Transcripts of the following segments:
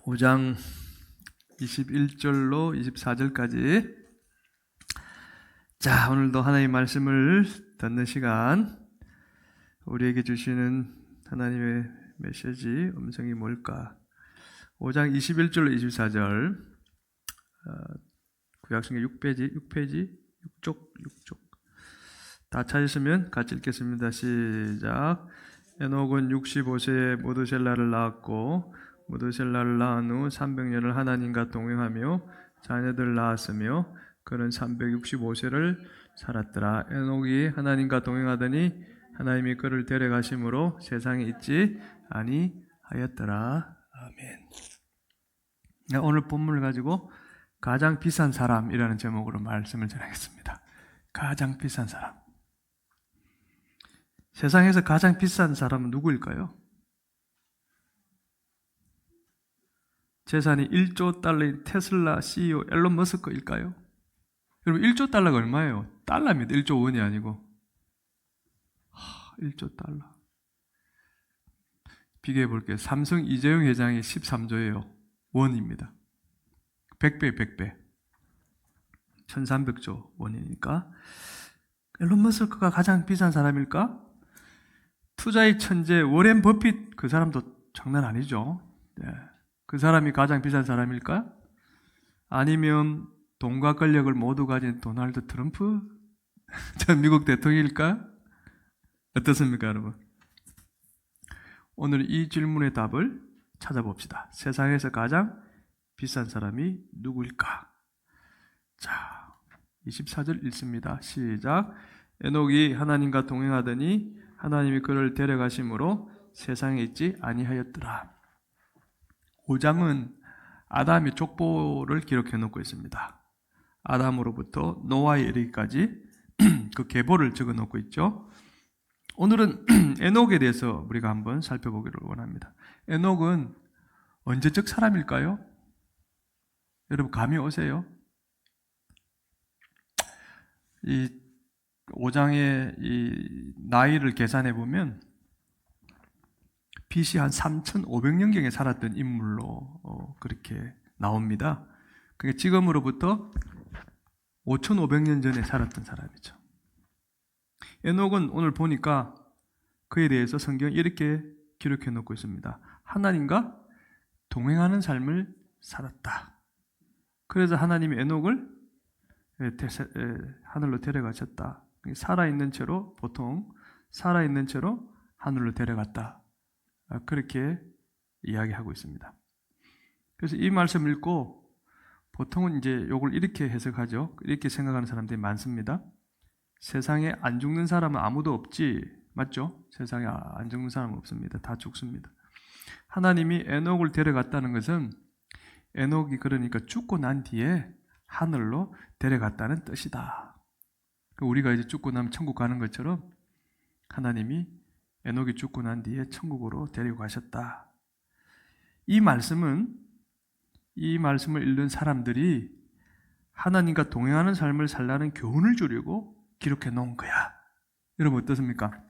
5장 21절로 24절까지. 자, 오늘도 하나님의 말씀을 듣는 시간, 우리에게 주시는 하나님의 메시지, 음성이 뭘까? 5장 21절로 24절, 구약성경 6페이지 6쪽 다 찾으시면 같이 읽겠습니다. 시작. 에녹은 65세에 모두셀라를 낳았고 모두셀라를 낳은 후 300년을 하나님과 동행하며 자녀들을 낳았으며 그는 365세를 살았더라. 에녹이 하나님과 동행하더니 하나님이 그를 데려가심으로 세상에 있지 아니하였더라. 아멘. 오늘 본문을 가지고 가장 비싼 사람이라는 제목으로 말씀을 전하겠습니다. 가장 비싼 사람. 세상에서 가장 비싼 사람은 누구일까요? 재산이 1조 달러인 테슬라 CEO 앨런 머스크일까요? 여러분, 1조 달러가 얼마예요? 달러입니다. 1조 원이 아니고. 1조 달러. 비교해 볼게요. 삼성 이재용 회장이 13조예요. 원입니다. 100배. 1300조 원이니까. 앨런 머스크가 가장 비싼 사람일까? 투자의 천재 워렌 버핏, 그 사람도 장난 아니죠. 네. 그 사람이 가장 비싼 사람일까? 아니면 돈과 권력을 모두 가진 도널드 트럼프? 전 미국 대통령일까? 어떻습니까, 여러분? 오늘 이 질문의 답을 찾아봅시다. 세상에서 가장 비싼 사람이 누구일까? 자, 24절 읽습니다. 시작. 에녹이 하나님과 동행하더니 하나님이 그를 데려가심으로 세상에 있지 아니하였더라. 5장은 아담의 족보를 기록해 놓고 있습니다. 아담으로부터 노아에 이르기까지 그 계보를 적어 놓고 있죠. 오늘은 에녹에 대해서 우리가 한번 살펴보기를 원합니다. 에녹은 언제적 사람일까요? 여러분, 감이 오세요? 이 5장의 이 나이를 계산해 보면 BC 한 3,500년경에 살았던 인물로 그렇게 나옵니다. 그러니까 지금으로부터 5,500년 전에 살았던 사람이죠. 에녹은 오늘 보니까 그에 대해서 성경이 이렇게 기록해 놓고 있습니다. 하나님과 동행하는 삶을 살았다. 그래서 하나님이 에녹을 하늘로 데려가셨다. 살아있는 채로, 보통 살아있는 채로 하늘로 데려갔다. 그렇게 이야기하고 있습니다. 그래서 이 말씀을 읽고 보통은 이제 이걸 이렇게 해석하죠. 이렇게 생각하는 사람들이 많습니다. 세상에 안 죽는 사람은 아무도 없지. 맞죠? 세상에 안 죽는 사람은 없습니다. 다 죽습니다. 하나님이 에녹을 데려갔다는 것은 에녹이 그러니까 죽고 난 뒤에 하늘로 데려갔다는 뜻이다. 우리가 이제 죽고 나면 천국 가는 것처럼 하나님이 에녹이 죽고 난 뒤에 천국으로 데리고 가셨다. 이 말씀을 읽는 사람들이 하나님과 동행하는 삶을 살라는 교훈을 주려고 기록해 놓은 거야. 여러분, 어떻습니까?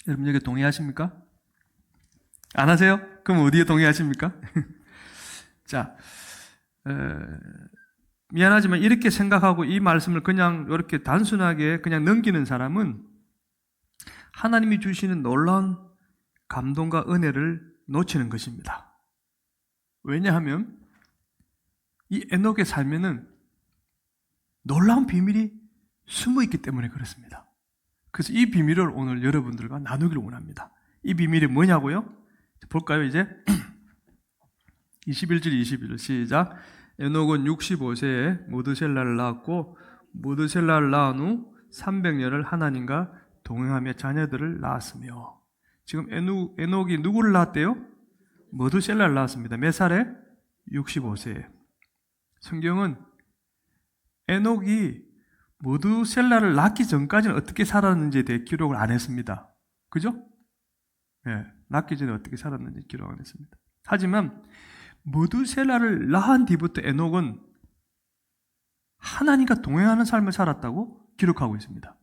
여러분, 여기 동의하십니까? 안 하세요? 그럼 어디에 동의하십니까? 자, 미안하지만 이렇게 생각하고 이 말씀을 그냥 이렇게 단순하게 그냥 넘기는 사람은 하나님이 주시는 놀라운 감동과 은혜를 놓치는 것입니다. 왜냐하면 이 에녹의 삶에는 놀라운 비밀이 숨어 있기 때문에 그렇습니다. 그래서 이 비밀을 오늘 여러분들과 나누기를 원합니다. 이 비밀이 뭐냐고요? 볼까요, 이제? 21절 21절 시작. 에녹은 65세에 모두셀라를 낳았고 모두셀라를 낳은 후 300년을 하나님과 동행하며 자녀들을 낳았으며. 지금 에녹이 누구를 낳았대요? 모두셀라를 낳았습니다. 몇 살에? 65세에. 성경은 에녹이 모두셀라를 낳기 전까지는 어떻게 살았는지에 대해 기록을 안 했습니다. 그죠? 네, 낳기 전에 어떻게 살았는지 기록 안 했습니다. 하지만 모두셀라를 낳은 뒤부터 에녹은 하나님과 동행하는 삶을 살았다고 기록하고 있습니다.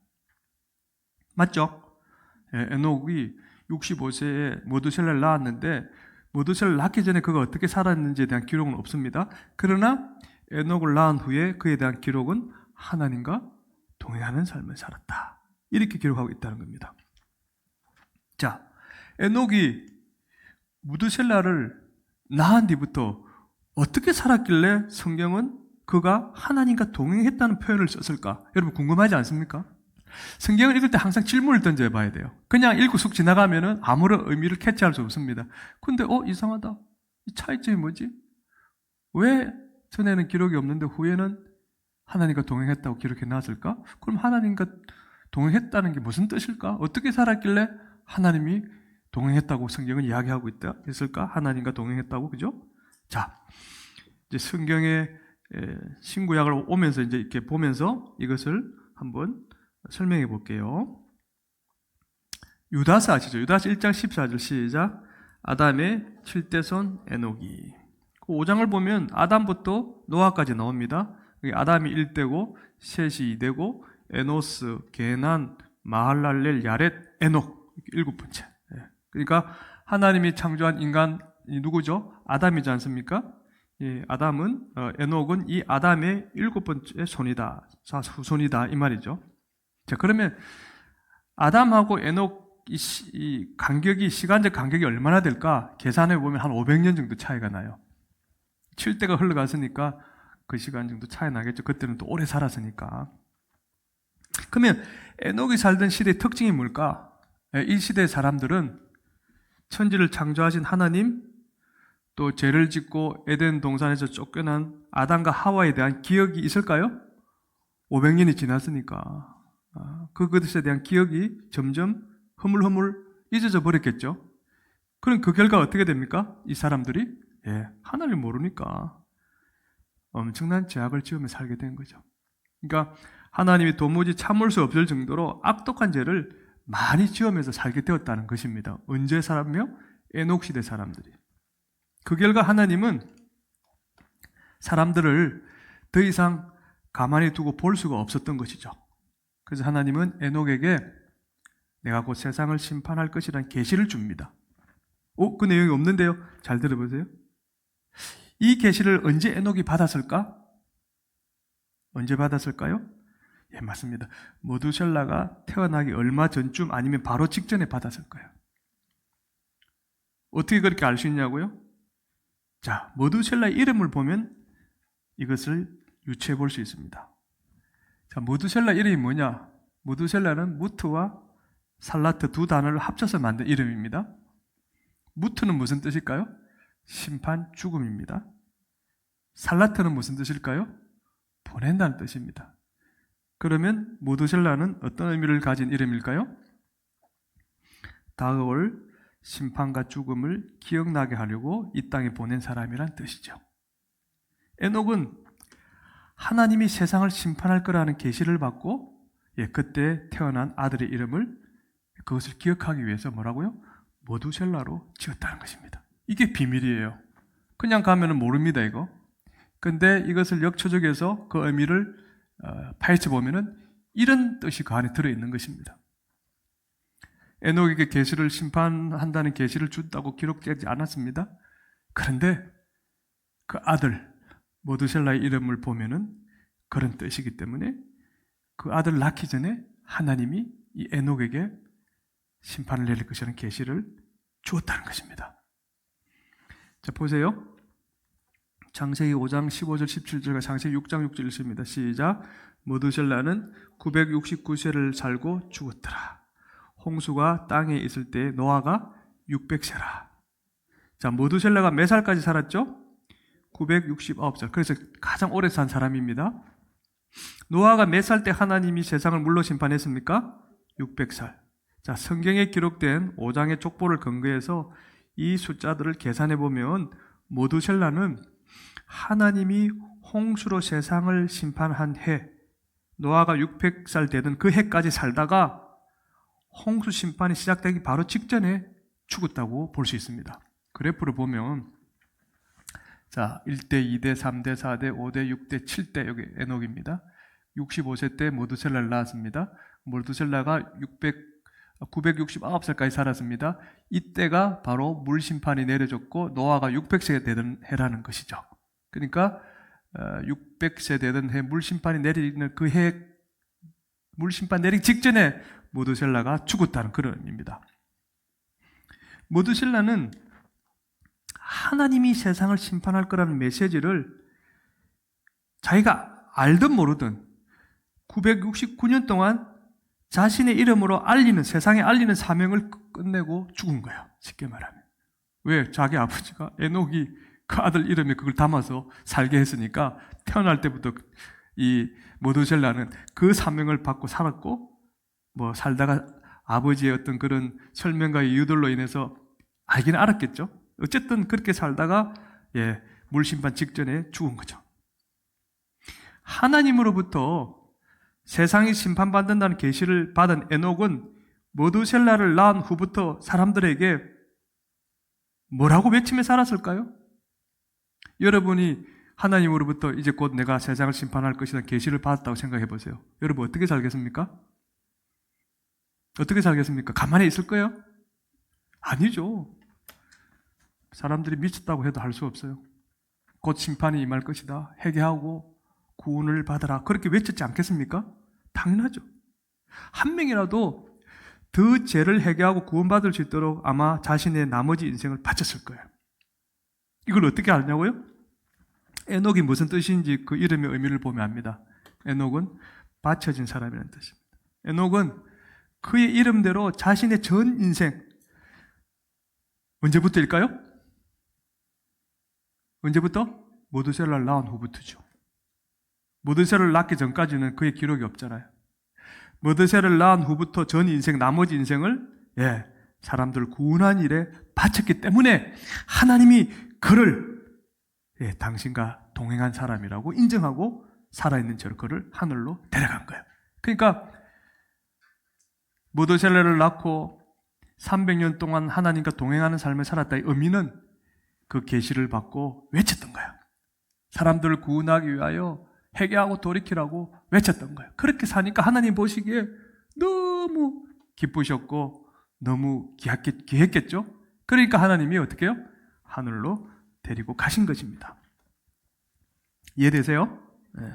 맞죠? 에녹이 65세에 모두셀라를 낳았는데 모두셀라를 낳기 전에 그가 어떻게 살았는지에 대한 기록은 없습니다. 그러나 에녹을 낳은 후에 그에 대한 기록은 하나님과 동행하는 삶을 살았다. 이렇게 기록하고 있다는 겁니다. 자, 에녹이 무드셀라를 낳은 뒤부터 어떻게 살았길래 성경은 그가 하나님과 동행했다는 표현을 썼을까? 여러분 궁금하지 않습니까? 성경을 읽을 때 항상 질문을 던져 봐야 돼요. 그냥 읽고 쑥 지나가면은 아무런 의미를 캐치할 수 없습니다. 근데 이상하다. 이 차이점이 뭐지? 왜 전에는 기록이 없는데 후에는 하나님과 동행했다고 기록해 놨을까? 그럼 하나님과 동행했다는 게 무슨 뜻일까? 어떻게 살았길래 하나님이 동행했다고 성경은 이야기하고 있을까? 하나님과 동행했다고, 그죠? 자, 이제 성경의 신구약을 오면서 이제 이렇게 보면서 이것을 한번 설명해 볼게요. 유다서 아시죠? 유다서 1장 14절 시작. 아담의 7대손 에녹이. 그 5장을 보면 아담부터 노아까지 나옵니다. 아담이 1대고 셋이 2대고 에노스, 게난, 마할랄렐, 야렛, 에녹 7번째. 그러니까 하나님이 창조한 인간이 누구죠? 아담이지 않습니까? 아담은 에녹은 이 아담의 7번째 손이다. 후손이다 이 말이죠. 자, 그러면 아담하고 에녹 이 간격이 시간적 간격이 얼마나 될까? 계산해 보면 한 500년 정도 차이가 나요. 7대가 흘러갔으니까 그 시간 정도 차이 나겠죠. 그때는 또 오래 살았으니까. 그러면 에녹이 살던 시대의 특징이 뭘까? 이 시대의 사람들은 천지를 창조하신 하나님, 또 죄를 짓고 에덴 동산에서 쫓겨난 아담과 하와에 대한 기억이 있을까요? 500년이 지났으니까 그것에 대한 기억이 점점 허물허물 잊어져 버렸겠죠. 그럼 그 결과 어떻게 됩니까? 이 사람들이 하나님을 모르니까 엄청난 죄악을 지으며 살게 된 거죠. 그러니까 하나님이 도무지 참을 수 없을 정도로 악독한 죄를 많이 지으면서 살게 되었다는 것입니다. 언제 살았며? 에녹 시대 사람들이. 그 결과 하나님은 사람들을 더 이상 가만히 두고 볼 수가 없었던 것이죠. 그래서 하나님은 에녹에게 내가 곧 세상을 심판할 것이라는 계시를 줍니다. 그 내용이 없는데요. 잘 들어보세요. 이 계시를 언제 에녹이 받았을까? 언제 받았을까요? 예, 맞습니다. 모두셀라가 태어나기 얼마 전쯤 아니면 바로 직전에 받았을 거예요. 어떻게 그렇게 알 수 있냐고요? 자, 모두셀라의 이름을 보면 이것을 유추해 볼 수 있습니다. 자, 모두셀라 이름이 뭐냐? 모두셀라는 무트와 살라트 두 단어를 합쳐서 만든 이름입니다. 무트는 무슨 뜻일까요? 심판, 죽음입니다. 살라트는 무슨 뜻일까요? 보낸다는 뜻입니다. 그러면 모두셀라는 어떤 의미를 가진 이름일까요? 다가올 심판과 죽음을 기억나게 하려고 이 땅에 보낸 사람이란 뜻이죠. 에녹은 하나님이 세상을 심판할 거라는 계시를 받고 그때 태어난 아들의 이름을 그것을 기억하기 위해서 뭐라고요? 모두셀라로 지었다는 것입니다. 이게 비밀이에요. 그냥 가면은 모릅니다, 이거. 근데 이것을 역초적해서 그 의미를 파헤쳐 보면은 이런 뜻이 그 안에 들어있는 것입니다. 에녹에게 계시를 심판한다는 계시를 준다고 기록되지 않았습니다. 그런데 그 아들 모두셀라의 이름을 보면은 그런 뜻이기 때문에 그 아들 낳기 전에 하나님이 이 에녹에게 심판을 내릴 것이라는 계시를 주었다는 것입니다. 자, 보세요. 창세기 5장 15절 17절과 창세기 6장 6절 읽습니다. 시작. 모두셀라는 969세를 살고 죽었더라. 홍수가 땅에 있을 때 노아가 600세라. 자, 모두셀라가 몇 살까지 살았죠? 969살. 그래서 가장 오래 산 사람입니다. 노아가 몇 살 때 하나님이 세상을 물로 심판했습니까? 600살. 자, 성경에 기록된 5장의 족보를 근거해서 이 숫자들을 계산해 보면 모두셀라는 하나님이 홍수로 세상을 심판한 해, 노아가 600살 되던 그 해까지 살다가 홍수 심판이 시작되기 바로 직전에 죽었다고 볼 수 있습니다. 그래프를 보면 자, 1대, 2대, 3대, 4대, 5대, 6대, 7대 여기 에녹입니다. 65세 때 모두셀라를 낳았습니다. 모두셀라가 969살까지 살았습니다. 이때가 바로 물심판이 내려졌고 노아가 600세가 되던 해라는 것이죠. 그러니까 600세 되던 해 물심판이 내리는 그 해, 물심판 내리기 직전에 모두셀라가 죽었다는 그런 의미입니다. 모두셀라는 하나님이 세상을 심판할 거라는 메시지를 자기가 알든 모르든 969년 동안 자신의 이름으로 알리는, 세상에 알리는 사명을 끝내고 죽은 거예요. 쉽게 말하면. 왜? 자기 아버지가 에녹이 그 아들 이름에 그걸 담아서 살게 했으니까 태어날 때부터 이 모두셀라는 그 사명을 받고 살았고, 뭐 살다가 아버지의 어떤 그런 설명과 이유들로 인해서 알기는 알았겠죠. 어쨌든 그렇게 살다가 물심판 직전에 죽은 거죠. 하나님으로부터 세상이 심판받는다는 계시를 받은 에녹은 모두셀라를 낳은 후부터 사람들에게 뭐라고 외치며 살았을까요? 여러분이 하나님으로부터 이제 곧 내가 세상을 심판할 것이다 계시를 받았다고 생각해 보세요. 여러분 어떻게 살겠습니까? 어떻게 살겠습니까? 가만히 있을 거예요? 아니죠. 사람들이 미쳤다고 해도 할 수 없어요. 곧 심판이 임할 것이다. 회개하고 구원을 받아라. 그렇게 외쳤지 않겠습니까? 당연하죠. 한 명이라도 더 죄를 회개하고 구원받을 수 있도록 아마 자신의 나머지 인생을 바쳤을 거예요. 이걸 어떻게 알냐고요? 에녹이 무슨 뜻인지 그 이름의 의미를 보면 압니다. 에녹은 바쳐진 사람이라는 뜻입니다. 에녹은 그의 이름대로 자신의 전 인생, 언제부터일까요? 언제부터? 모두셀라를 낳은 후부터죠. 모두셀라를 낳기 전까지는 그의 기록이 없잖아요. 모두셀라를 낳은 후부터 전 인생, 나머지 인생을 사람들을 구원한 일에 바쳤기 때문에 하나님이 그를 당신과 동행한 사람이라고 인정하고 살아있는 채로 그를 하늘로 데려간 거예요. 그러니까 모두셀라를 낳고 300년 동안 하나님과 동행하는 삶을 살았다의 의미는 그 계시를 받고 외쳤던 거예요. 사람들을 구원하기 위하여 회개하고 돌이키라고 외쳤던 거예요. 그렇게 사니까 하나님 보시기에 너무 기쁘셨고 너무 귀했겠죠? 그러니까 하나님이 어떻게 해요? 하늘로 데리고 가신 것입니다. 이해되세요? 네.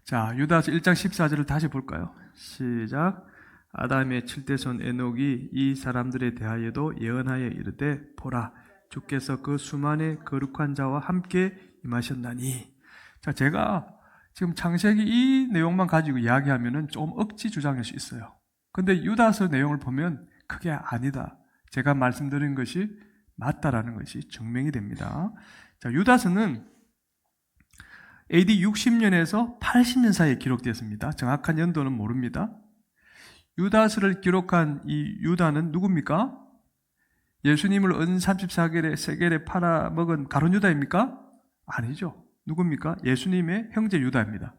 자, 유다서 1장 14절을 다시 볼까요? 시작. 아담의 7대손 에녹이 이 사람들에 대하여도 예언하여 이르되 보라 주께서 그 수만의 거룩한 자와 함께 임하셨나니. 자, 제가 지금 창세기 이 내용만 가지고 이야기하면은 좀 억지 주장일 수 있어요. 근데 유다서 내용을 보면 그게 아니다. 제가 말씀드린 것이 맞다라는 것이 증명이 됩니다. 자, 유다서는 AD 60년에서 80년 사이에 기록되었습니다. 정확한 연도는 모릅니다. 유다서를 기록한 이 유다는 누굽니까? 예수님을 은 34개의 세겔에 팔아먹은 가룟 유다입니까? 아니죠. 누굽니까? 예수님의 형제 유다입니다.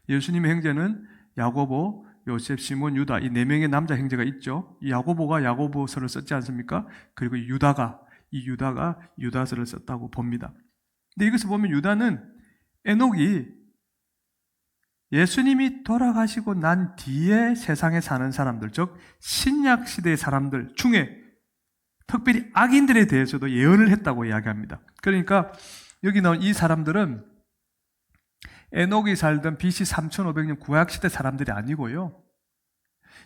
예수님의 형제는 야고보, 요셉, 시몬, 유다 이 네 명의 남자 형제가 있죠. 이 야고보가 야고보서를 썼지 않습니까? 그리고 유다가 유다서를 썼다고 봅니다. 근데 이것을 보면 유다는 에녹이 예수님이 돌아가시고 난 뒤에 세상에 사는 사람들, 즉 신약 시대의 사람들 중에 특별히 악인들에 대해서도 예언을 했다고 이야기합니다. 그러니까 여기 나온 이 사람들은 에녹이 살던 BC 3500년 구약시대 사람들이 아니고요.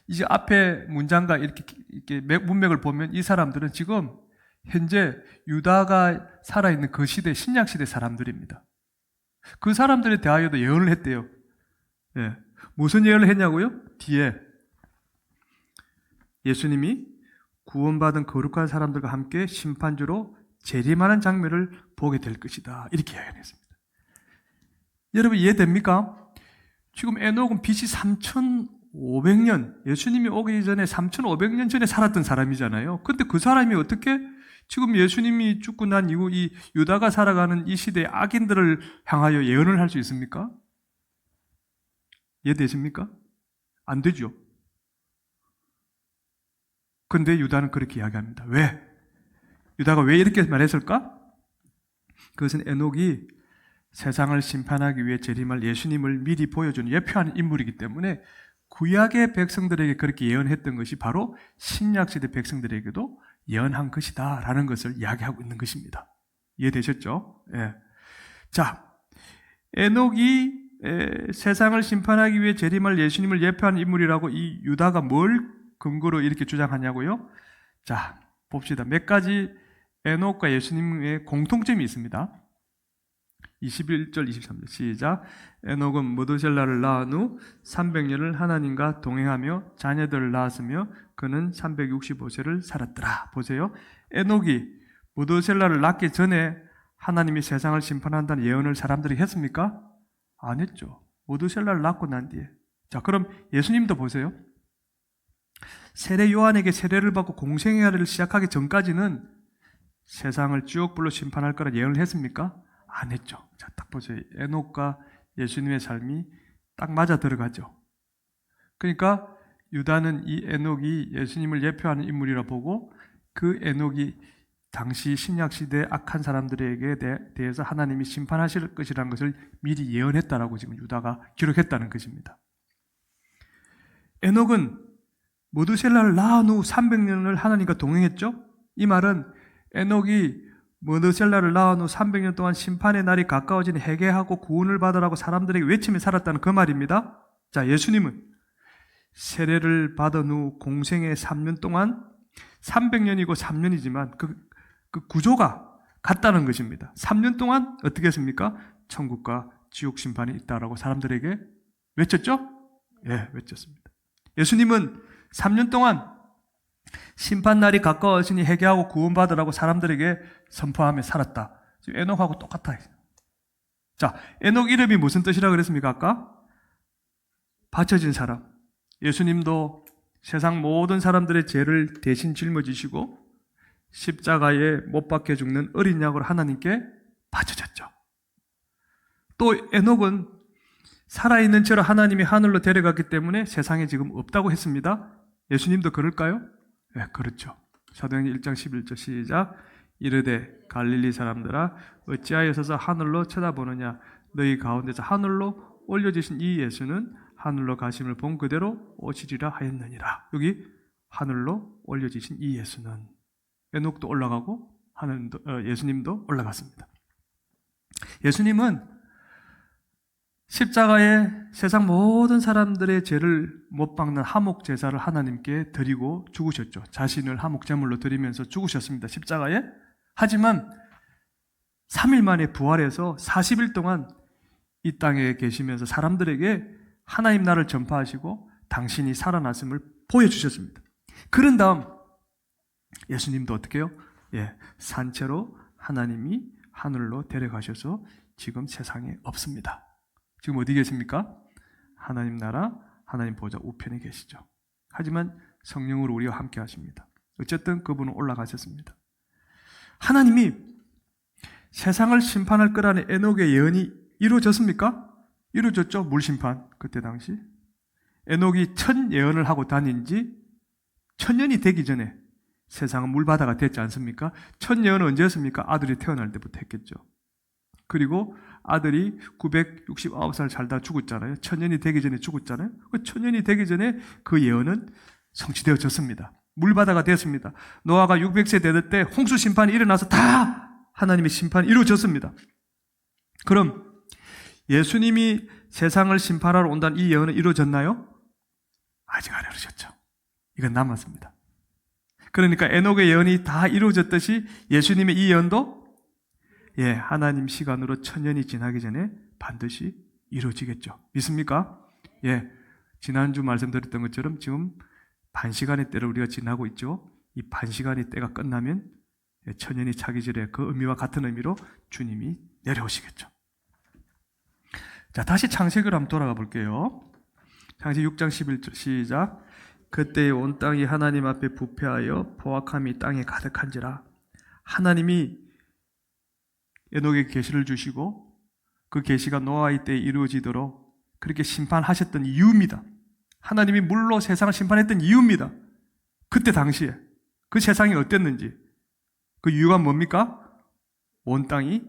이제 앞에 문장과 이렇게 문맥을 보면 이 사람들은 지금 현재 유다가 살아있는 그 시대, 신약시대 사람들입니다. 그 사람들에 대하여도 예언을 했대요. 무슨 예언을 했냐고요? 뒤에 예수님이 구원받은 거룩한 사람들과 함께 심판주로 재림하는 장면을 보게 될 것이다. 이렇게 이야기했습니다. 여러분 이해됩니까? 지금 에녹은 BC 3500년, 예수님이 오기 전에 3500년 전에 살았던 사람이잖아요. 근데 그 사람이 어떻게 지금 예수님이 죽고 난 이후 이 유다가 살아가는 이 시대의 악인들을 향하여 예언을 할 수 있습니까? 이해되십니까? 안 되죠. 근데 유다는 그렇게 이야기합니다. 왜? 유다가 왜 이렇게 말했을까? 그것은 에녹이 세상을 심판하기 위해 재림할 예수님을 미리 보여주는 예표하는 인물이기 때문에 구약의 백성들에게 그렇게 예언했던 것이 바로 신약시대 백성들에게도 예언한 것이다 라는 것을 이야기하고 있는 것입니다. 이해되셨죠? 예. 자, 에녹이 세상을 심판하기 위해 재림할 예수님을 예표하는 인물이라고 이 유다가 뭘 근거로 이렇게 주장하냐고요? 자, 봅시다. 몇 가지 에녹과 예수님의 공통점이 있습니다. 21절, 23절 시작. 에녹은 무드셀라를 낳은 후 300년을 하나님과 동행하며 자녀들을 낳았으며 그는 365세를 살았더라. 보세요. 에녹이 무드셀라를 낳기 전에 하나님이 세상을 심판한다는 예언을 사람들이 했습니까? 안 했죠. 무드셀라를 낳고 난 뒤에. 자, 그럼 예수님도 보세요. 세례 요한에게 세례를 받고 공생애를 시작하기 전까지는 세상을 지옥불로 심판할 거라 예언을 했습니까? 안 했죠. 자, 딱 보세요. 에녹과 예수님의 삶이 딱 맞아 들어가죠. 그러니까 유다는 이 에녹이 예수님을 예표하는 인물이라 보고 그 에녹이 당시 신약시대 악한 사람들에게 대해서 하나님이 심판하실 것이라는 것을 미리 예언했다라고 지금 유다가 기록했다는 것입니다. 에녹은 무드셀라를 낳은 후 300년을 하나님과 동행했죠. 이 말은 에녹이 무드셀라를 낳은 후 300년 동안 심판의 날이 가까워지니 회개하고 구원을 받으라고 사람들에게 외치며 살았다는 그 말입니다. 자, 예수님은 세례를 받은 후 공생애 3년 동안 300년이고 3년이지만 그 구조가 같다는 것입니다. 3년 동안 어떻게 했습니까? 천국과 지옥 심판이 있다라고 사람들에게 외쳤죠? 예, 외쳤습니다. 예수님은 3년 동안 심판날이 가까워지니 회개하고 구원받으라고 사람들에게 선포하며 살았다. 지금 에녹하고 똑같아요. 자, 에녹 이름이 무슨 뜻이라고 그랬습니까? 아까? 바쳐진 사람. 예수님도 세상 모든 사람들의 죄를 대신 짊어지시고 십자가에 못 박혀 죽는 어린 양으로 하나님께 바쳐졌죠. 또 에녹은 살아있는 채로 하나님이 하늘로 데려갔기 때문에 세상에 지금 없다고 했습니다. 예수님도 그럴까요? 네, 그렇죠. 사도행전 1장 11절 시작. 이르되 갈릴리 사람들아 어찌하여 서서 하늘로 쳐다보느냐. 너희 가운데서 하늘로 올려지신 이 예수는 하늘로 가심을 본 그대로 오시리라 하였느니라. 여기 하늘로 올려지신 이 예수는 에녹도 올라가고 예수님도 올라갔습니다. 예수님은 십자가에 세상 모든 사람들의 죄를 못 박는 화목 제사를 하나님께 드리고 죽으셨죠. 자신을 화목 제물로 드리면서 죽으셨습니다. 십자가에. 하지만 3일 만에 부활해서 40일 동안 이 땅에 계시면서 사람들에게 하나님 나라를 전파하시고 당신이 살아났음을 보여주셨습니다. 그런 다음 예수님도 어떻게 해요? 예, 산채로 하나님이 하늘로 데려가셔서 지금 세상에 없습니다. 지금 어디 계십니까? 하나님 나라, 하나님 보좌 우편에 계시죠. 하지만 성령으로 우리와 함께 하십니다. 어쨌든 그분은 올라가셨습니다. 하나님이 세상을 심판할 거라는 에녹의 예언이 이루어졌습니까? 이루어졌죠. 물심판 그때 당시. 에녹이 첫 예언을 하고 다닌 지 1000년이 되기 전에 세상은 물바다가 됐지 않습니까? 첫 예언은 언제였습니까? 아들이 태어날 때부터 했겠죠. 그리고 아들이 969살 살다 죽었잖아요. 1000년이 되기 전에 죽었잖아요. 그 1000년이 되기 전에 그 예언은 성취되어졌습니다. 물바다가 됐습니다. 노아가 600세 되던 때 홍수 심판이 일어나서 다 하나님의 심판이 이루어졌습니다. 그럼 예수님이 세상을 심판하러 온다는 이 예언은 이루어졌나요? 아직 안 이루어졌죠. 이건 남았습니다. 그러니까 에녹의 예언이 다 이루어졌듯이 예수님의 이 예언도 하나님 시간으로 1000년이 지나기 전에 반드시 이루어지겠죠. 믿습니까? 지난주 말씀드렸던 것처럼 지금 반시간의 때를 우리가 지나고 있죠. 이 반시간의 때가 끝나면 1000년이 차기 전에 그 의미와 같은 의미로 주님이 내려오시겠죠. 자, 다시 창세기로 한번 돌아가 볼게요. 창세기 6장 11절 시작. 그때 온 땅이 하나님 앞에 부패하여 포악함이 땅에 가득한지라. 하나님이 에녹에게 계시를 주시고 그 계시가 노아의 때에 이루어지도록 그렇게 심판하셨던 이유입니다. 하나님이 물로 세상을 심판했던 이유입니다. 그때 당시에 그 세상이 어땠는지 그 이유가 뭡니까? 온 땅이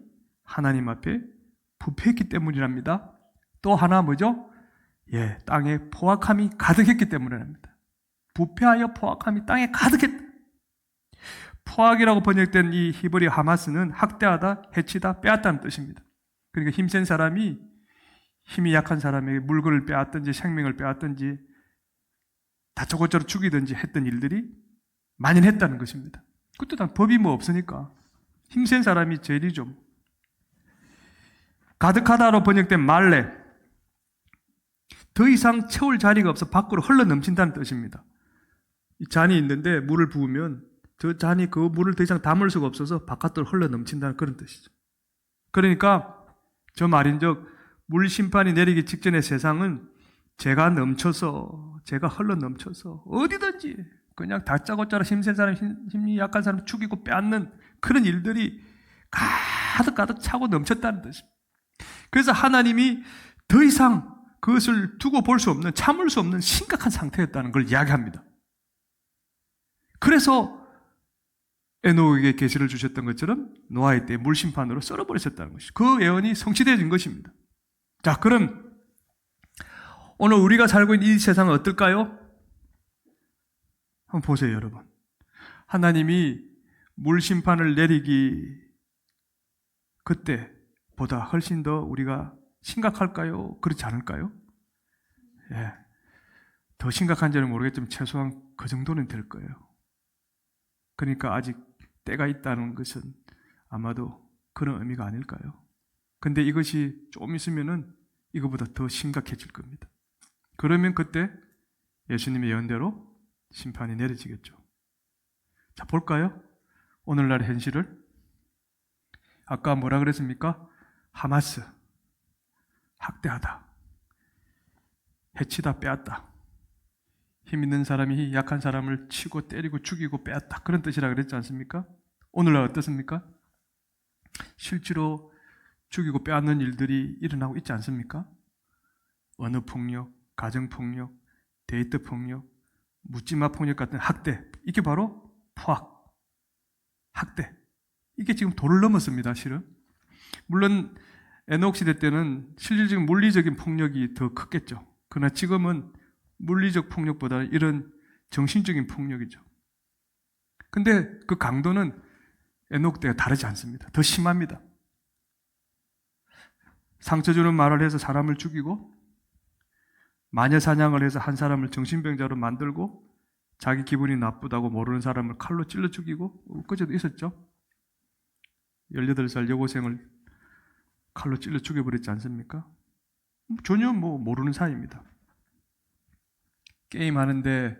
하나님 앞에 부패했기 때문이랍니다. 또 하나 뭐죠? 땅에 포악함이 가득했기 때문이랍니다. 부패하여 포악함이 땅에 가득했다. 포악이라고 번역된 이 히브리 하마스는 학대하다, 해치다, 빼앗다는 뜻입니다. 그러니까 힘센 사람이 힘이 약한 사람에게 물건을 빼앗든지 생명을 빼앗든지 다짜고짜로 죽이든지 했던 일들이 만연했다는 것입니다. 그것도 다 법이 뭐 없으니까 힘센 사람이 죄리죠. 가득하다로 번역된 말레, 더 이상 채울 자리가 없어 밖으로 흘러 넘친다는 뜻입니다. 이 잔이 있는데 물을 부으면 저 잔이 그 물을 더 이상 담을 수가 없어서 바깥으로 흘러 넘친다는 그런 뜻이죠. 그러니까 저 말인즉 물 심판이 내리기 직전의 세상은 죄가 넘쳐서, 죄가 흘러 넘쳐서 어디든지 그냥 다짜고짜로 힘센 사람, 힘이 약한 사람 죽이고 빼앗는 그런 일들이 가득 차고 넘쳤다는 뜻입니다. 그래서 하나님이 더 이상 그것을 두고 볼 수 없는, 참을 수 없는 심각한 상태였다는 걸 이야기합니다. 그래서 에녹에게 계시를 주셨던 것처럼 노아의 때 물심판으로 썰어버리셨다는 것이죠. 그 예언이 성취되어진 것입니다. 자, 그럼 오늘 우리가 살고 있는 이 세상은 어떨까요? 한번 보세요, 여러분. 하나님이 물심판을 내리기 그때보다 훨씬 더 우리가 심각할까요? 그렇지 않을까요? 예. 더 심각한지는 모르겠지만 최소한 그 정도는 될 거예요. 그러니까 아직 때가 있다는 것은 아마도 그런 의미가 아닐까요? 근데 이것이 좀 있으면은 이거보다 더 심각해질 겁니다. 그러면 그때 예수님의 예언대로 심판이 내려지겠죠. 자, 볼까요? 오늘날의 현실을. 아까 뭐라 그랬습니까? 하마스, 학대하다, 해치다, 빼앗다. 힘 있는 사람이 약한 사람을 치고 때리고 죽이고 빼앗다. 그런 뜻이라 그랬지 않습니까? 오늘날 어떻습니까? 실제로 죽이고 빼앗는 일들이 일어나고 있지 않습니까? 언어폭력, 가정폭력, 데이트폭력, 묻지마 폭력 같은 학대. 이게 바로 포악, 학대. 이게 지금 도를 넘었습니다, 실은. 물론 에녹 시대 때는 실질적인 물리적인 폭력이 더 컸겠죠. 그러나 지금은 물리적 폭력보다는 이런 정신적인 폭력이죠. 근데 그 강도는 에녹 때와 다르지 않습니다. 더 심합니다. 상처 주는 말을 해서 사람을 죽이고, 마녀 사냥을 해서 한 사람을 정신병자로 만들고, 자기 기분이 나쁘다고 모르는 사람을 칼로 찔러 죽이고, 그제도 있었죠. 18살 여고생을 칼로 찔러 죽여버렸지 않습니까? 전혀 모르는 사이입니다. 게임하는데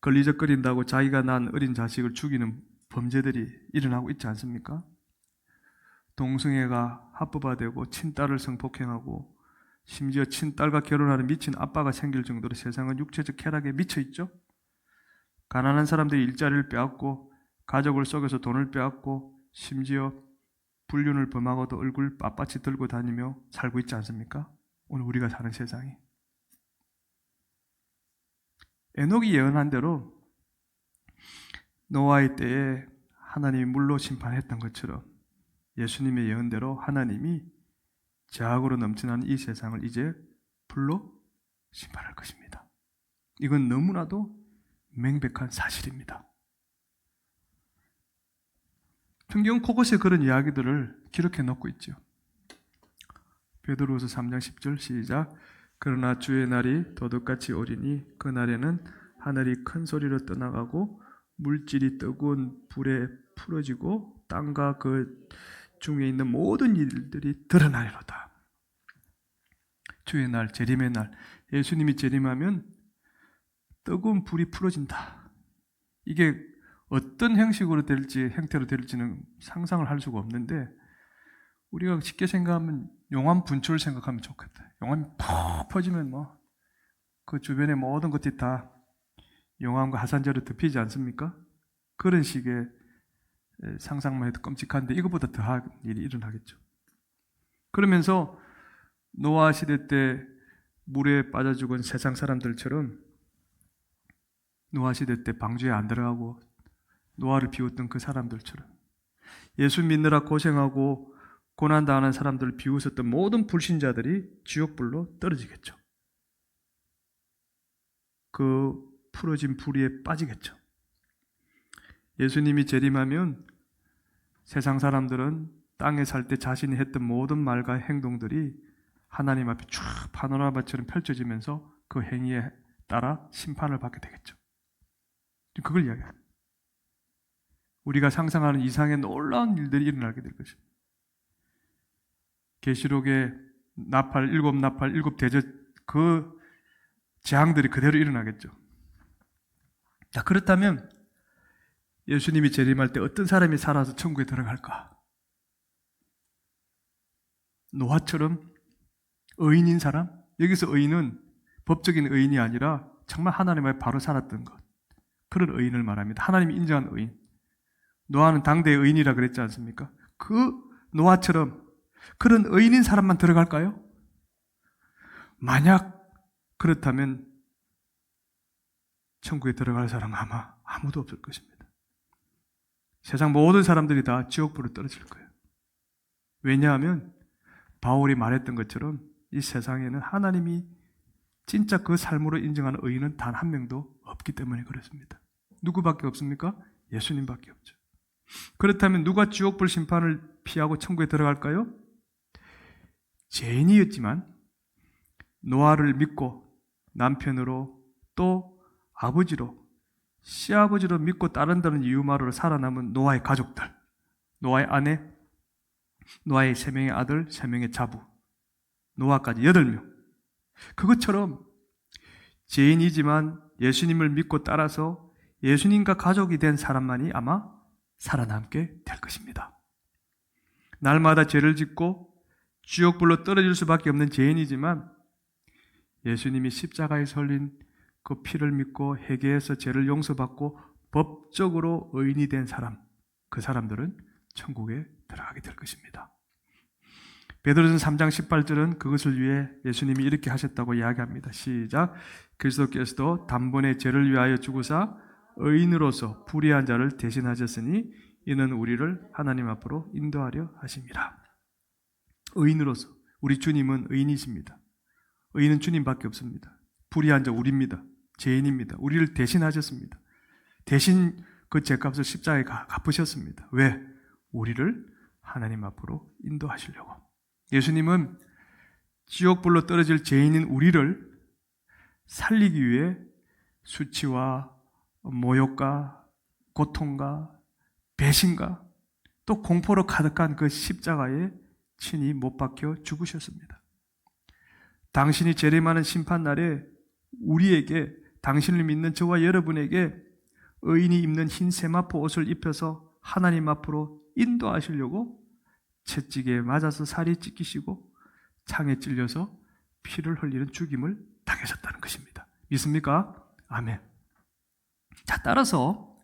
걸리적거린다고 자기가 낳은 어린 자식을 죽이는 범죄들이 일어나고 있지 않습니까? 동성애가 합법화되고 친딸을 성폭행하고 심지어 친딸과 결혼하는 미친 아빠가 생길 정도로 세상은 육체적 쾌락에 미쳐있죠? 가난한 사람들이 일자리를 빼앗고 가족을 속여서 돈을 빼앗고 심지어 불륜을 범하고도 얼굴 빳빳이 들고 다니며 살고 있지 않습니까? 오늘 우리가 사는 세상이. 에녹이 예언한 대로 노아의 때에 하나님이 물로 심판했던 것처럼 예수님의 예언대로 하나님이 죄악으로 넘쳐나는 이 세상을 이제 불로 심판할 것입니다. 이건 너무나도 명백한 사실입니다. 성경은 곳곳에 그런 이야기들을 기록해 놓고 있죠. 베드로후서 3장 10절 시작. 그러나 주의 날이 도둑같이 오리니 그 날에는 하늘이 큰 소리로 떠나가고 물질이 뜨거운 불에 풀어지고 땅과 그 중에 있는 모든 일들이 드러나리로다. 주의 날, 재림의 날, 예수님이 재림하면 뜨거운 불이 풀어진다. 이게 어떤 형식으로 될지, 형태로 될지는 상상을 할 수가 없는데 우리가 쉽게 생각하면 용암 분출을 생각하면 좋겠다. 용암이 푹 퍼지면 그 주변의 모든 것들이 다 용암과 화산재로 덮이지 않습니까? 그런 식의 상상만 해도 끔찍한데 이것보다 더한 일이 일어나겠죠. 그러면서 노아 시대 때 물에 빠져 죽은 세상 사람들처럼 노아 시대 때 방주에 안 들어가고 노아를 비웃던 그 사람들처럼 예수 믿느라 고생하고 고난당하는 사람들을 비웃었던 모든 불신자들이 지옥불로 떨어지겠죠. 그 풀어진 불의에 빠지겠죠. 예수님이 재림하면 세상 사람들은 땅에 살 때 자신이 했던 모든 말과 행동들이 하나님 앞에 쭉 파노라마처럼 펼쳐지면서 그 행위에 따라 심판을 받게 되겠죠. 그걸 이야기해요. 우리가 상상하는 이상의 놀라운 일들이 일어나게 될 것입니다. 계시록의 일곱 나팔, 일곱 대접 그 재앙들이 그대로 일어나겠죠. 자, 그렇다면 예수님이 재림할 때 어떤 사람이 살아서 천국에 들어갈까? 노아처럼 의인인 사람? 여기서 의인은 법적인 의인이 아니라 정말 하나님 앞에 바로 살았던 것. 그런 의인을 말합니다. 하나님이 인정한 의인. 노아는 당대의 의인이라 그랬지 않습니까? 그 노아처럼 그런 의인인 사람만 들어갈까요? 만약 그렇다면 천국에 들어갈 사람은 아마 아무도 없을 것입니다. 세상 모든 사람들이 다 지옥불에 떨어질 거예요. 왜냐하면 바울이 말했던 것처럼 이 세상에는 하나님이 진짜 그 삶으로 인정하는 의인은 단 한 명도 없기 때문에 그렇습니다. 누구밖에 없습니까? 예수님밖에 없죠. 그렇다면 누가 지옥불 심판을 피하고 천국에 들어갈까요? 죄인이었지만 노아를 믿고 남편으로 또 아버지로 시아버지로 믿고 따른다는 이유만으로 살아남은 노아의 가족들, 노아의 아내, 노아의 3명의 아들, 3명의 자부, 노아까지 8명. 그것처럼 죄인이지만 예수님을 믿고 따라서 예수님과 가족이 된 사람만이 아마 살아남게 될 것입니다. 날마다 죄를 짓고 지옥불로 떨어질 수밖에 없는 죄인이지만 예수님이 십자가에 설린 그 피를 믿고 회개해서 죄를 용서받고 법적으로 의인이 된 사람, 그 사람들은 천국에 들어가게 될 것입니다. 베드로전서 3장 18절은 그것을 위해 예수님이 이렇게 하셨다고 이야기합니다. 시작. 그리스도께서도 단번에 죄를 위하여 죽으사 의인으로서 불의한 자를 대신하셨으니 이는 우리를 하나님 앞으로 인도하려 하심이라. 의인으로서 우리 주님은 의인이십니다. 의인은 주님밖에 없습니다. 불의한 자 우리입니다. 죄인입니다. 우리를 대신하셨습니다. 대신 그 죄값을 십자가에 갚으셨습니다. 왜? 우리를 하나님 앞으로 인도하시려고. 예수님은 지옥불로 떨어질 죄인인 우리를 살리기 위해 수치와 모욕과 고통과 배신과 또 공포로 가득한 그 십자가에 친히 못 박혀 죽으셨습니다. 당신이 재림하는 심판날에 우리에게, 당신을 믿는 저와 여러분에게 의인이 입는 흰 세마포 옷을 입혀서 하나님 앞으로 인도하시려고 채찍에 맞아서 살이 찢기시고 창에 찔려서 피를 흘리는 죽임을 당하셨다는 것입니다. 믿습니까? 아멘. 자, 따라서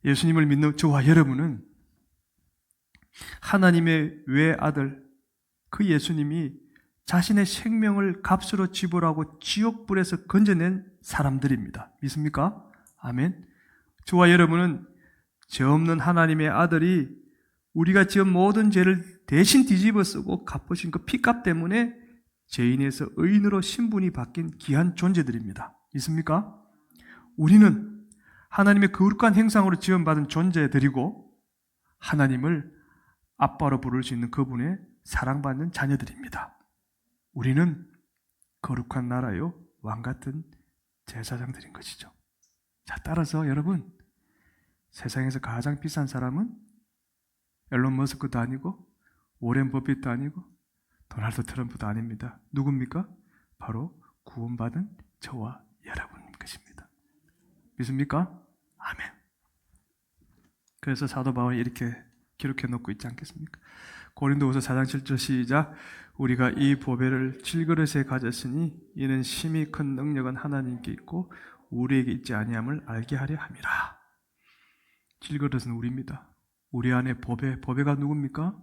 예수님을 믿는 저와 여러분은 하나님의 외아들 그 예수님이 자신의 생명을 값으로 지불하고 지옥불에서 건져낸 사람들입니다. 믿습니까? 아멘. 저와 여러분은 죄 없는 하나님의 아들이 우리가 지은 모든 죄를 대신 뒤집어 쓰고 갚으신 그 피값 때문에 죄인에서 의인으로 신분이 바뀐 귀한 존재들입니다. 믿습니까? 우리는 하나님의 거룩한 형상으로 지원받은 존재들이고 하나님을 아빠로 부를 수 있는 그분의 사랑받는 자녀들입니다. 우리는 거룩한 나라요 왕같은 제사장들인 것이죠. 자, 따라서 여러분, 세상에서 가장 비싼 사람은 앨런 머스크도 아니고 워렌 버핏도 아니고 도널드 트럼프도 아닙니다. 누굽니까? 바로 구원받은 저와 여러분인 것입니다. 믿습니까? 아멘. 그래서 사도 바울이 이렇게 기록해 놓고 있지 않겠습니까? 고린도후서 4장 7절 시작. 우리가 이 보배를 질그릇에 가졌으니 이는 심히 큰 능력은 하나님께 있고 우리에게 있지 아니함을 알게 하려 함이라. 질그릇은 우리입니다. 우리 안에 보배가 누굽니까?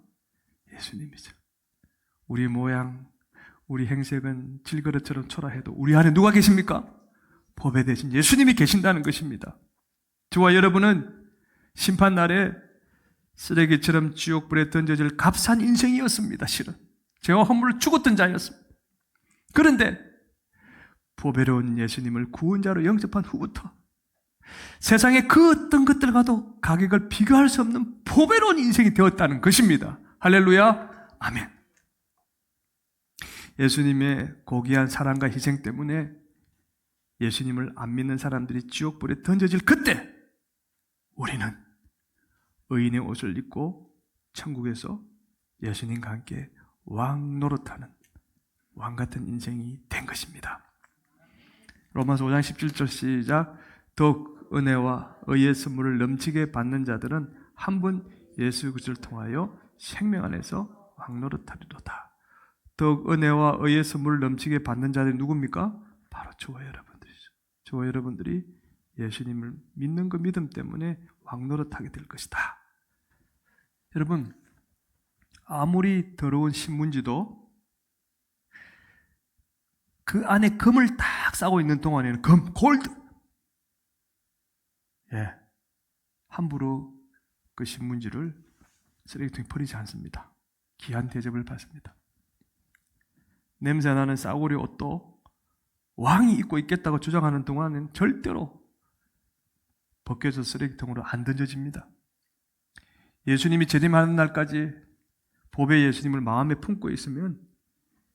예수님이죠. 우리 모양, 우리 행색은 질그릇처럼 초라해도 우리 안에 누가 계십니까? 보배 대신 예수님이 계신다는 것입니다. 저와 여러분은 심판날에 쓰레기처럼 지옥불에 던져질 값싼 인생이었습니다. 실은 죄와 허물을 죽었던 자였습니다. 그런데 보배로운 예수님을 구원자로 영접한 후부터 세상의 그 어떤 것들과도 가격을 비교할 수 없는 보배로운 인생이 되었다는 것입니다. 할렐루야, 아멘. 예수님의 고귀한 사랑과 희생 때문에 예수님을 안 믿는 사람들이 지옥불에 던져질 그때 우리는 의인의 옷을 입고 천국에서 예수님과 함께 왕 노릇하는 왕 같은 인생이 된 것입니다. 로마서 5장 17절 시작. 더욱 은혜와 의의 선물을 넘치게 받는 자들은 한 분 예수 그리스도를 통하여 생명 안에서 왕 노릇하리로다. 더욱 은혜와 의의 선물을 넘치게 받는 자들이 누굽니까? 바로 저와 여러분들이죠. 저와 여러분들이 예수님을 믿는 그 믿음 때문에 왕 노릇하게 될 것이다. 여러분, 아무리 더러운 신문지도 그 안에 금을 딱 싸고 있는 동안에는 금, 골드. 함부로 그 신문지를 쓰레기통에 버리지 않습니다. 귀한 대접을 받습니다. 냄새나는 싸구려 옷도 왕이 입고 있겠다고 주장하는 동안은 절대로 벗겨져 쓰레기통으로 안 던져집니다. 예수님이 재림하는 날까지 보배 예수님을 마음에 품고 있으면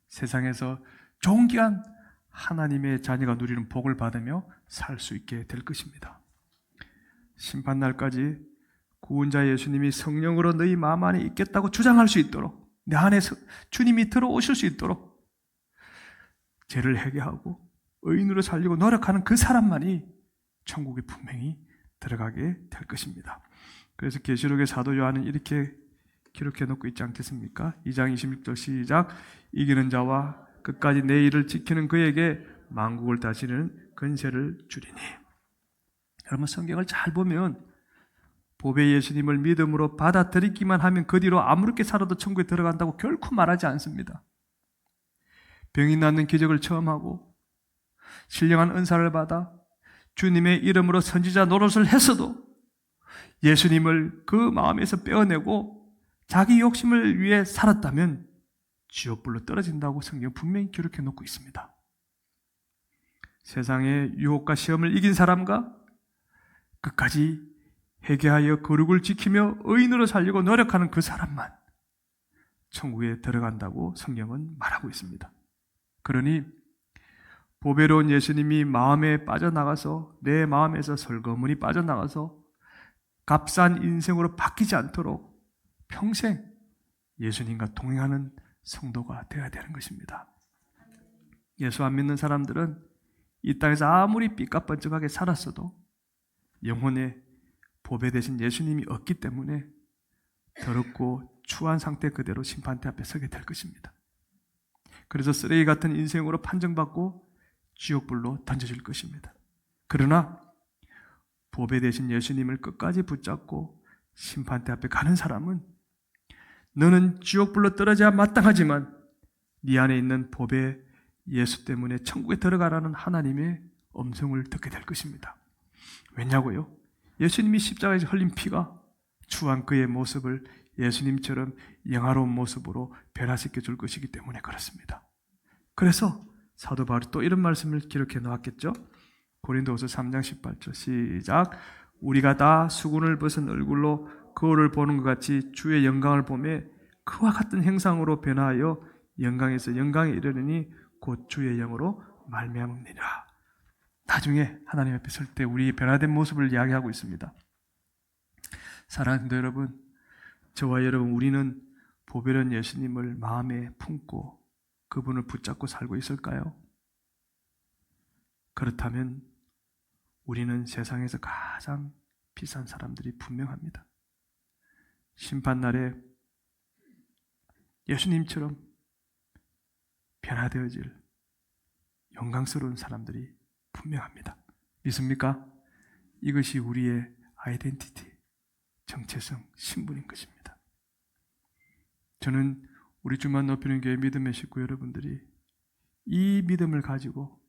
세상에서 존귀한 하나님의 자녀가 누리는 복을 받으며 살 수 있게 될 것입니다. 심판날까지 구원자 예수님이 성령으로 너희 마음 안에 있겠다고 주장할 수 있도록, 내 안에 주님이 들어오실 수 있도록 죄를 회개하고 의인으로 살려고 노력하는 그 사람만이 천국에 분명히 들어가게 될 것입니다. 그래서 계시록의 사도 요한은 이렇게 기록해 놓고 있지 않겠습니까? 2장 26절 시작. 이기는 자와 끝까지 내 일을 지키는 그에게 만국을 다스리는 권세를 주리니. 여러분, 성경을 잘 보면 보배 예수님을 믿음으로 받아들이기만 하면 그 뒤로 아무렇게 살아도 천국에 들어간다고 결코 말하지 않습니다. 병이 낫는 기적을 처음 하고 신령한 은사를 받아 주님의 이름으로 선지자 노릇을 했어도 예수님을 그 마음에서 빼어내고 자기 욕심을 위해 살았다면 지옥불로 떨어진다고 성경 분명히 기록해 놓고 있습니다. 세상의 유혹과 시험을 이긴 사람과 끝까지 회개하여 거룩을 지키며 의인으로 살려고 노력하는 그 사람만 천국에 들어간다고 성경은 말하고 있습니다. 그러니 보배로운 예수님이 마음에 빠져나가서 내 마음에서 설거문이 빠져나가서 값싼 인생으로 바뀌지 않도록 평생 예수님과 동행하는 성도가 되어야 되는 것입니다. 예수 안 믿는 사람들은 이 땅에서 아무리 삐까뻔쩍하게 살았어도 영혼에 보배 대신 예수님이 없기 때문에 더럽고 추한 상태 그대로 심판대 앞에 서게 될 것입니다. 그래서 쓰레기 같은 인생으로 판정받고 지옥불로 던져질 것입니다. 그러나 보배 대신 예수님을 끝까지 붙잡고 심판대 앞에 가는 사람은 너는 지옥불로 떨어져야 마땅하지만 네 안에 있는 보배 예수 때문에 천국에 들어가라는 하나님의 음성을 듣게 될 것입니다. 왜냐고요? 예수님이 십자가에서 흘린 피가 추한 그의 모습을 예수님처럼 영화로운 모습으로 변화시켜 줄 것이기 때문에 그렇습니다. 그래서 사도 바울이 또 이런 말씀을 기록해 놓았겠죠? 고린도후서 3장 18절 시작. 우리가 다 수군을 벗은 얼굴로 거울을 보는 것 같이 주의 영광을 보며 그와 같은 형상으로 변화하여 영광에서 영광에 이르느니 곧 주의 영으로 말미암으리라. 나중에 하나님 앞에 설 때 우리 변화된 모습을 이야기하고 있습니다. 사랑하는 성도 여러분, 저와 여러분, 우리는 보배로운 예수님을 마음에 품고 그분을 붙잡고 살고 있을까요? 그렇다면 우리는 세상에서 가장 비싼 사람들이 분명합니다. 심판날에 예수님처럼 변화되어질 영광스러운 사람들이 분명합니다. 믿습니까? 이것이 우리의 아이덴티티, 정체성, 신분인 것입니다. 저는 우리 주만 높이는 교회 믿음의 식구 여러분들이 이 믿음을 가지고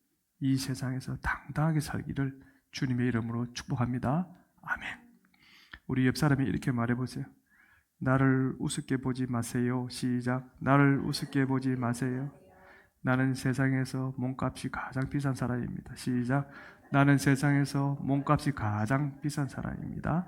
이 세상에서 당당하게 살기를 주님의 이름으로 축복합니다. 아멘. 우리 옆 사람이 이렇게 말해보세요. 나를 우습게 보지 마세요. 시작. 나를 우습게 보지 마세요. 나는 세상에서 몸값이 가장 비싼 사람입니다. 시작. 나는 세상에서 몸값이 가장 비싼 사람입니다.